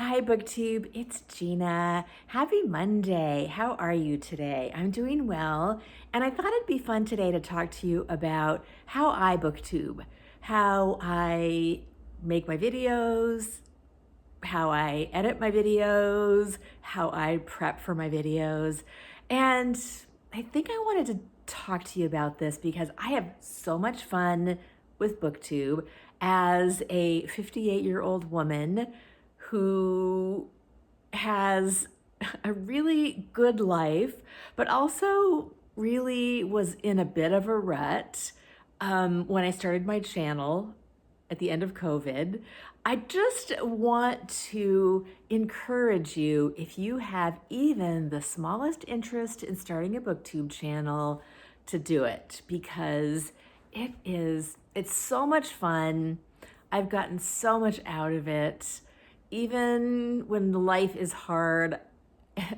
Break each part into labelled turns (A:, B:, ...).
A: Hi, Booktube. It's Gina. Happy Monday. How are you today? I'm doing well, and I thought it'd be fun today to talk to you about how I Booktube, how I make my videos, how I edit my videos, how I prep for my videos. And I think I wanted to talk to you about this because I have so much fun with Booktube as a 58-year-old woman who has a really good life, but also really was in a bit of a rut when I started my channel at the end of COVID. I just want to encourage you, if you have even the smallest interest in starting a Booktube channel, to do it, because it's so much fun. I've gotten so much out of it. Even when life is hard,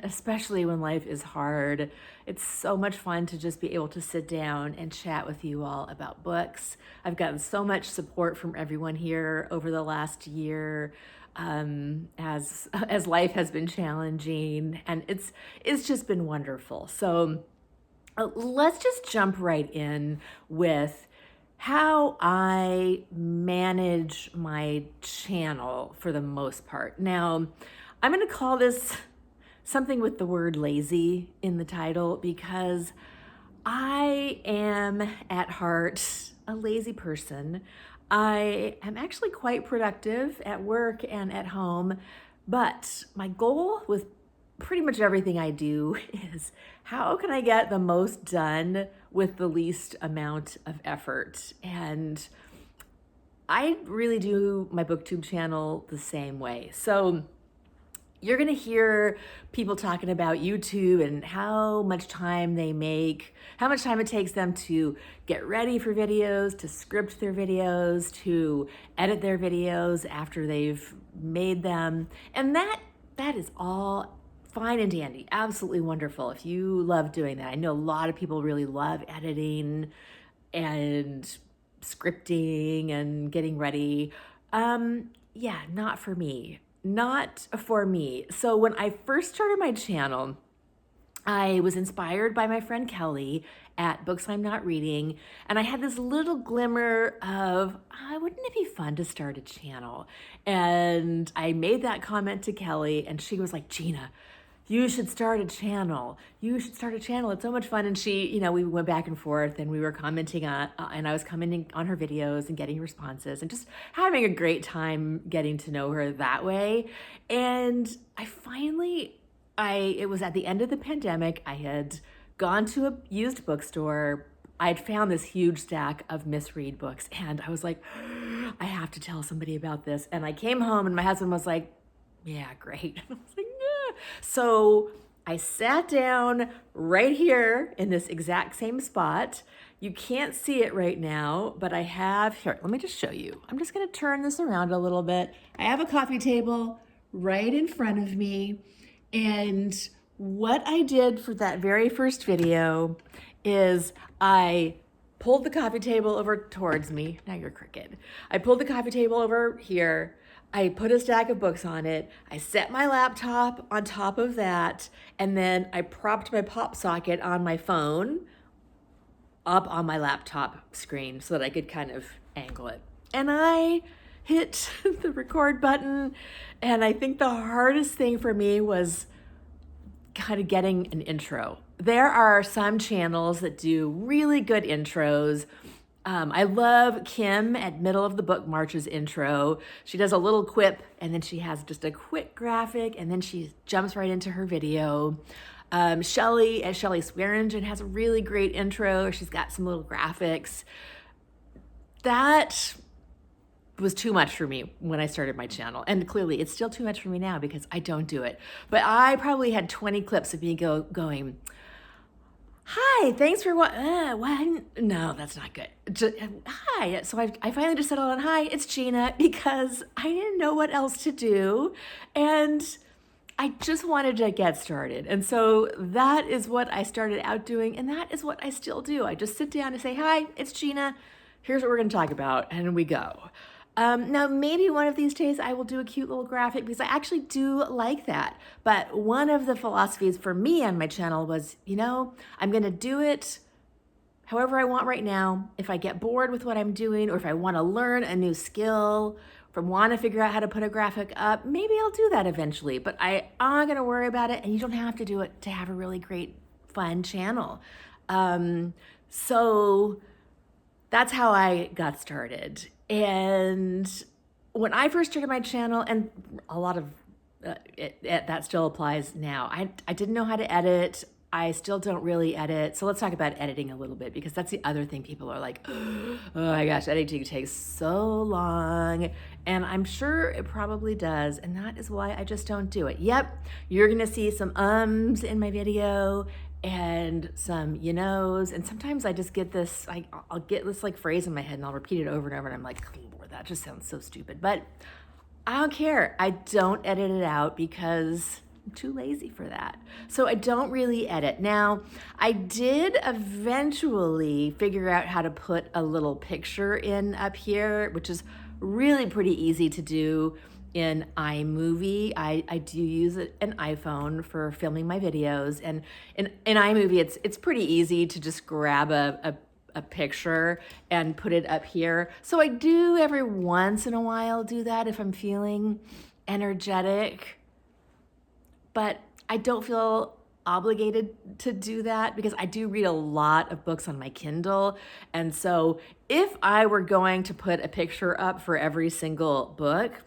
A: especially when life is hard, it's so much fun to just be able to sit down and chat with you all about books. I've gotten so much support from everyone here over the last year, as life has been challenging, and it's just been wonderful. So let's just jump right in with how I manage my channel for the most part. Now, I'm going to call this something with the word lazy in the title because I am at heart a lazy person. I am actually quite productive at work and at home, but my goal with pretty much everything I do is how can I get the most done with the least amount of effort? And I really do my Booktube channel the same way. So you're gonna hear people talking about YouTube and how much time they make, how much time it takes them to get ready for videos, to script their videos, to edit their videos after they've made them. And that is all fine and dandy, absolutely wonderful if you love doing that. I know a lot of people really love editing and scripting and getting ready. Yeah, not for me. Not for me. So when I first started my channel, I was inspired by my friend Kelly at Books I'm Not Reading, and I had this little glimmer of, wouldn't it be fun to start a channel? And I made that comment to Kelly, and she was like, Gina, you should start a channel. You should start a channel. It's so much fun. And she, we went back and forth, and we were commenting on, and I was commenting on her videos and getting responses and just having a great time getting to know her that way. And it was at the end of the pandemic. I had gone to a used bookstore. I'd found this huge stack of misread books, and I was like, I have to tell somebody about this. And I came home, and my husband was like, yeah, great. And I was like, yeah. So I sat down right here in this exact same spot. You can't see it right now, but I have, here, let me just show you. I'm just gonna turn this around a little bit. I have a coffee table right in front of me. And what I did for that very first video is I pulled the coffee table over towards me. Now you're crooked. I pulled the coffee table over here. I put a stack of books on it. I set my laptop on top of that, and then I propped my pop socket on my phone up on my laptop screen so that I could kind of angle it. And I hit the record button, and I think the hardest thing for me was kind of getting an intro. There are some channels that do really good intros. I love Kim at Middle of the Book March's intro. She does a little quip, and then she has just a quick graphic, and then she jumps right into her video. Shelley at Shelley Swearingen has a really great intro. She's got some little graphics. That was too much for me when I started my channel. And clearly it's still too much for me now because I don't do it. But I probably had 20 clips of me going, hi, thanks for what? No, that's not good. Hi. So I finally just settled on hi, it's Gina, because I didn't know what else to do. And I just wanted to get started. And so that is what I started out doing. And that is what I still do. I just sit down and say, hi, it's Gina. Here's what we're going to talk about. And we go. Now, maybe one of these days I will do a cute little graphic because I actually do like that. But one of the philosophies for me on my channel was, I'm going to do it however I want right now. If I get bored with what I'm doing, or if I want to learn a new skill, if I want to figure out how to put a graphic up, maybe I'll do that eventually. But I'm not going to worry about it, and you don't have to do it to have a really great, fun channel. So that's how I got started. And when I first started my channel, and a lot of that still applies now, I didn't know how to edit. I still don't really edit. So let's talk about editing a little bit, because that's the other thing people are like, oh my gosh, editing takes so long. And I'm sure it probably does. And that is why I just don't do it. Yep, you're gonna see some ums in my video and some knows. And sometimes I just get this, I'll get this like phrase in my head and I'll repeat it over and over. And I'm like, oh Lord, that just sounds so stupid. But I don't care. I don't edit it out because I'm too lazy for that. So I don't really edit. Now, I did eventually figure out how to put a little picture in up here, which is really pretty easy to do in iMovie. I do use an iPhone for filming my videos, and in iMovie, it's pretty easy to just grab a picture and put it up here. So I do every once in a while do that if I'm feeling energetic. But I don't feel obligated to do that because I do read a lot of books on my Kindle. And so if I were going to put a picture up for every single book,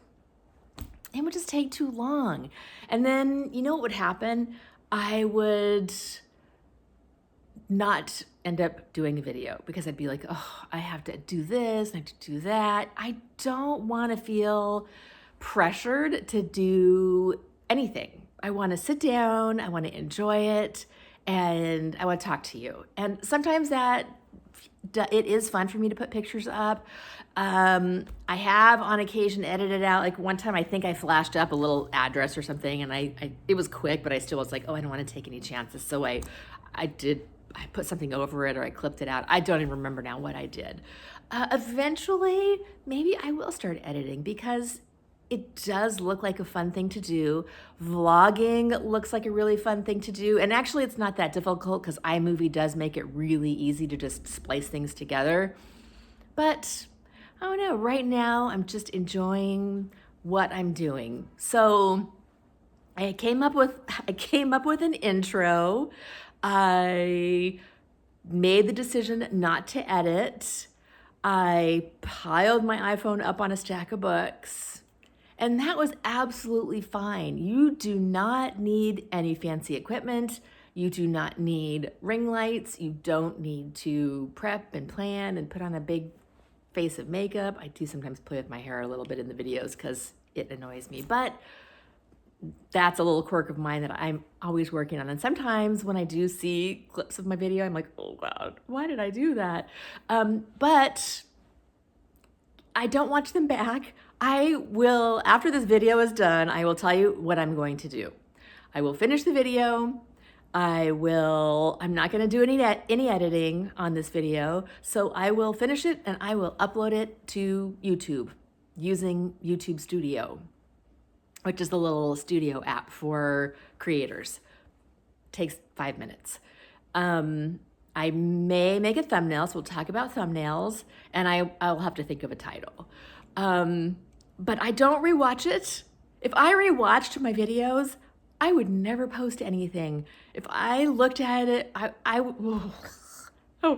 A: it would just take too long. And then you know what would happen? I would not end up doing a video because I'd be like, oh, I have to do this, I have to do that. I don't want to feel pressured to do anything. I want to sit down, I want to enjoy it, and I want to talk to you. And sometimes it is fun for me to put pictures up. I have on occasion edited out, like one time I think I flashed up a little address or something, and it was quick, but I still was like, oh, I don't want to take any chances. So I put something over it, or I clipped it out. I don't even remember now what I did. Eventually, maybe I will start editing because it does look like a fun thing to do. Vlogging looks like a really fun thing to do. And actually it's not that difficult because iMovie does make it really easy to just splice things together. But I don't know, right now I'm just enjoying what I'm doing. So I came up with an intro. I made the decision not to edit. I piled my iPhone up on a stack of books. And that was absolutely fine. You do not need any fancy equipment. You do not need ring lights. You don't need to prep and plan and put on a big face of makeup. I do sometimes play with my hair a little bit in the videos because it annoys me. But that's a little quirk of mine that I'm always working on. And sometimes when I do see clips of my video, I'm like, oh God, why did I do that? But I don't watch them back. I will, after this video is done, I will tell you what I'm going to do. I will finish the video. I'm not gonna do any editing on this video. So I will finish it and I will upload it to YouTube using YouTube Studio, which is the little studio app for creators. Takes 5 minutes. I may make a thumbnail, so we'll talk about thumbnails, and I'll have to think of a title. But I don't rewatch it. If I rewatched my videos, I would never post anything. If I looked at it, I would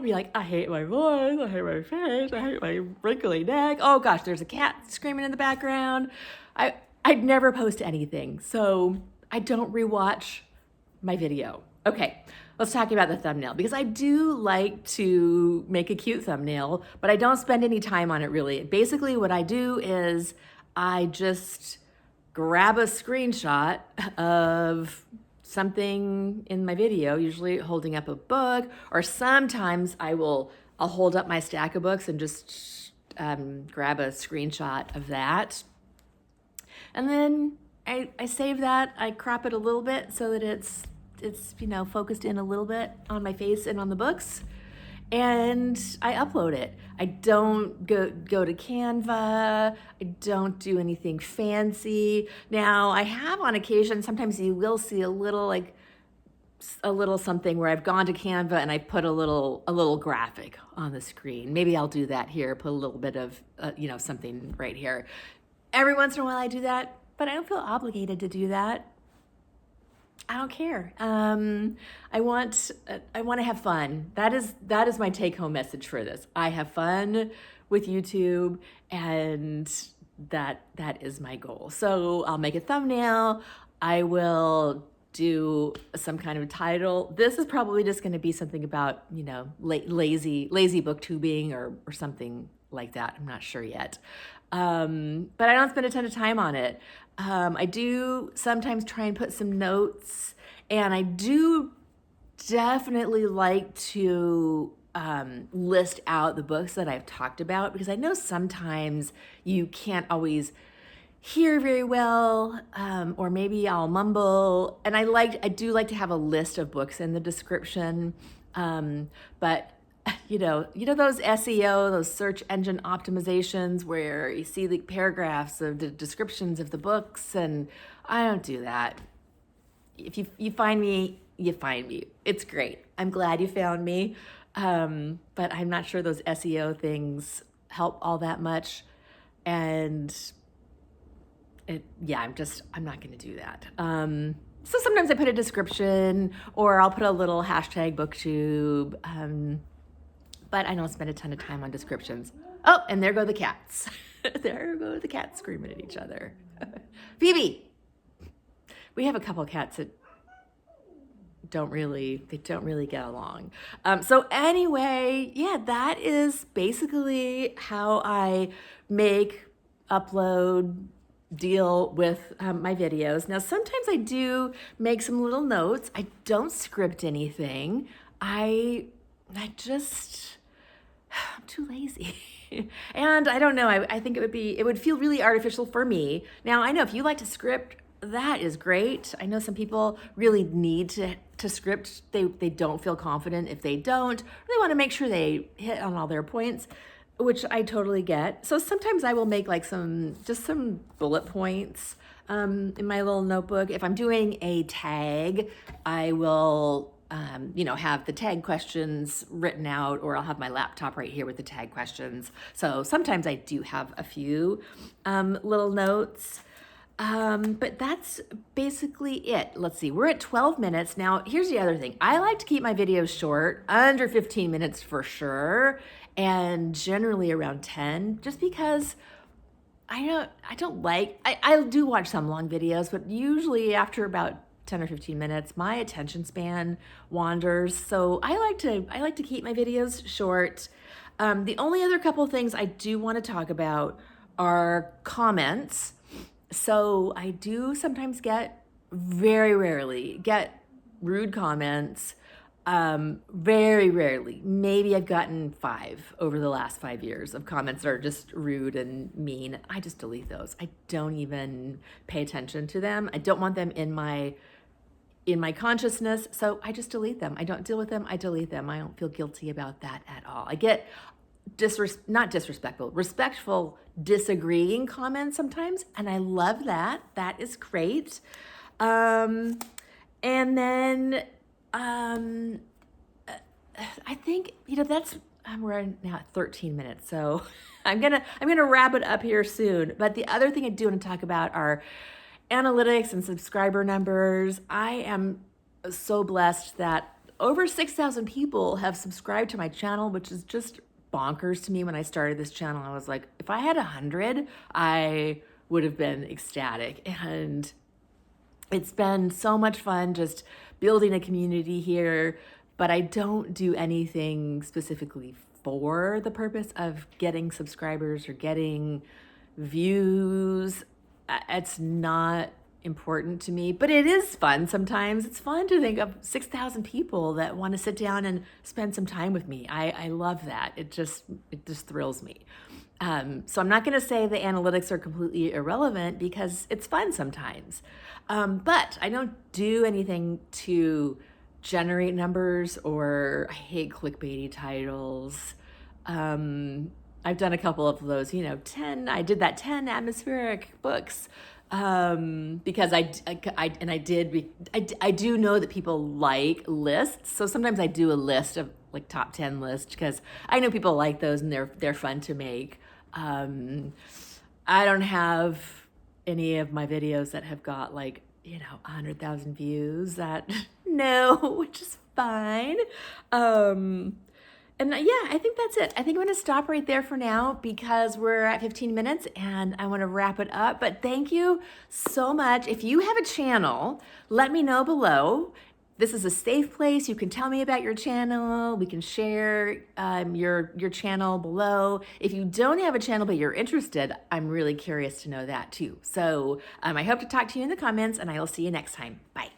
A: be like, I hate my voice, I hate my face, I hate my wrinkly neck. Oh gosh, there's a cat screaming in the background. I'd never post anything, so I don't rewatch my video. Okay, let's talk about the thumbnail, because I do like to make a cute thumbnail, but I don't spend any time on it really. Basically what I do is I just grab a screenshot of something in my video, usually holding up a book, or sometimes I'll hold up my stack of books and just grab a screenshot of that. And then I save that, I crop it a little bit so that it's focused in a little bit on my face and on the books. and I upload it. I don't go to Canva. I don't do anything fancy. Now, I have on occasion, sometimes you will see a little something where I've gone to Canva and I put a little graphic on the screen. Maybe I'll do that here, put a little bit of something right here. Every once in a while I do that, but I don't feel obligated to do that. I don't care. I want to have fun. That is my take home message for this. I have fun with YouTube, and that is my goal. So I'll make a thumbnail. I will do some kind of title. This is probably just going to be something about lazy booktubing or something like that. I'm not sure yet. But I don't spend a ton of time on it. I do sometimes try and put some notes, and I do definitely like to list out the books that I've talked about, because I know sometimes you can't always hear very well, or maybe I'll mumble, and I do like to have a list of books in the description, but those SEO, those search engine optimizations where you see the paragraphs of the descriptions of the books, and I don't do that. If you find me, you find me. It's great. I'm glad you found me. But I'm not sure those SEO things help all that much. And I'm not going to do that. So sometimes I put a description, or I'll put a little hashtag booktube. But I don't spend a ton of time on descriptions. Oh, and there go the cats. There go the cats screaming at each other. Phoebe! We have a couple cats that don't really get along. So anyway, yeah, that is basically how I upload, deal with my videos. Now, sometimes I do make some little notes. I don't script anything. I'm too lazy. And I don't know, I think it would feel really artificial for me. Now, I know if you like to script, that is great. I know some people really need to script. They don't feel confident if they don't. They want to make sure they hit on all their points, which I totally get. So sometimes I will make some bullet points in my little notebook. If I'm doing a tag, I will have the tag questions written out, or I'll have my laptop right here with the tag questions. So sometimes I do have a few little notes. But that's basically it. Let's see, we're at 12 minutes. Now, here's the other thing. I like to keep my videos short, under 15 minutes for sure, and generally around 10, just because I do watch some long videos, but usually after about 10 or 15 minutes, my attention span wanders. So I like to keep my videos short. The only other couple of things I do want to talk about are comments. So I do sometimes very rarely get rude comments. Very rarely. Maybe I've gotten 5 over the last 5 years of comments that are just rude and mean. I just delete those. I don't even pay attention to them. I don't want them in my consciousness, so I just delete them. I don't deal with them. I delete them. I don't feel guilty about that at all. I get respectful disagreeing comments sometimes, and I love that. That is great. And then I think we're now at 13 minutes, so I'm gonna wrap it up here soon. But the other thing I do want to talk about are analytics and subscriber numbers. I am so blessed that over 6,000 people have subscribed to my channel, which is just bonkers to me. When I started this channel, I was like, if I had 100, I would have been ecstatic. And it's been so much fun just building a community here, but I don't do anything specifically for the purpose of getting subscribers or getting views. It's not important to me, but it is fun sometimes. It's fun to think of 6,000 people that want to sit down and spend some time with me. I love that. It just thrills me. So I'm not going to say the analytics are completely irrelevant, because it's fun sometimes. But I don't do anything to generate numbers, or I hate clickbaity titles. I've done a couple of those, 10, I did that 10 atmospheric books, because I do know that people like lists. So sometimes I do a list of like top 10 list because I know people like those and they're fun to make. I don't have any of my videos that have got like, 100,000 views. That no, which is fine. And yeah, I think that's it. I think I'm going to stop right there for now because we're at 15 minutes and I want to wrap it up. But thank you so much. If you have a channel, let me know below. This is a safe place. You can tell me about your channel. We can share your channel below. If you don't have a channel but you're interested, I'm really curious to know that too. So I hope to talk to you in the comments, and I will see you next time. Bye.